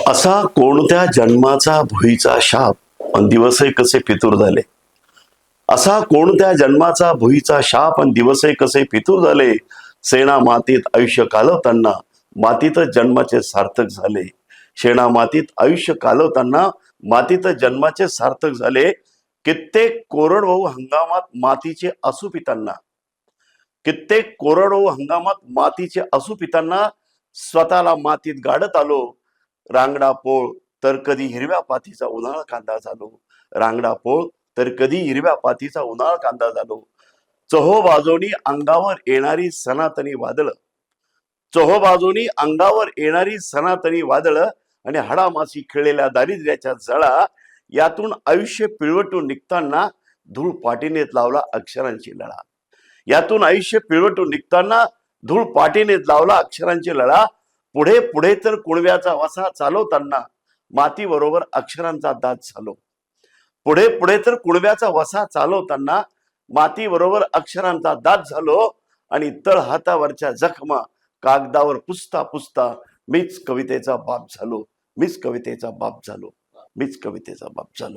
असा कोणत्या जन्माचा भुईचा शाप अन दिवसही कसे फितूर झाले. असा कोणत्या जन्माचा भुईचा शाप अन दिवसही कसे फितूर झाले. सेना मातीत आयुष्य घालवताना मातीतच जन्माचे सार्थक झाले. शेणा मातीत आयुष्य घालवताना मातीतच जन्माचे सार्थक झाले. कित्येक कोरडवाहू हंगामात मातीचे आसू पितांना, कित्येक कोरडवाहू हंगामात मातीचे आसू पितांना स्वतःला मातीत गाडत आलो. रांगडा पोळ तर कधी हिरव्या पातीचा उन्हाळा कांदा झालो. रांगडा पोळ तर कधी हिरव्या पातीचा उन्हाळा कांदा झालो. चोहोबाजूनी अंगावर येणारी सनातनी वादळ, चोहोबाजूनी अंगावर येणारी सनातनी वादळ आणि हाडामासी खेळलेल्या दारिद्र्याच्या झळा, यातून आयुष्य पिळवटून निघताना धूळ पाठीनेत लावला अक्षरांची लळा. यातून आयुष्य पिळवटून निघताना धूळ पाठीनेत लावला अक्षरांची लळा. पुढे पुढे तर कुणव्याचा वसा चालवताना माती बरोबर अक्षरांचा दात झालो. पुढे पुढे तर कुणव्याचा वसा चालवताना माती बरोबर अक्षरांचा दात झालो. आणि तळ हातावरच्या जखमा कागदावर पुसता पुसता मीच कवितेचा बाप झालो. मीच कवितेचा बाप झालो. मीच कवितेचा बाप झालो.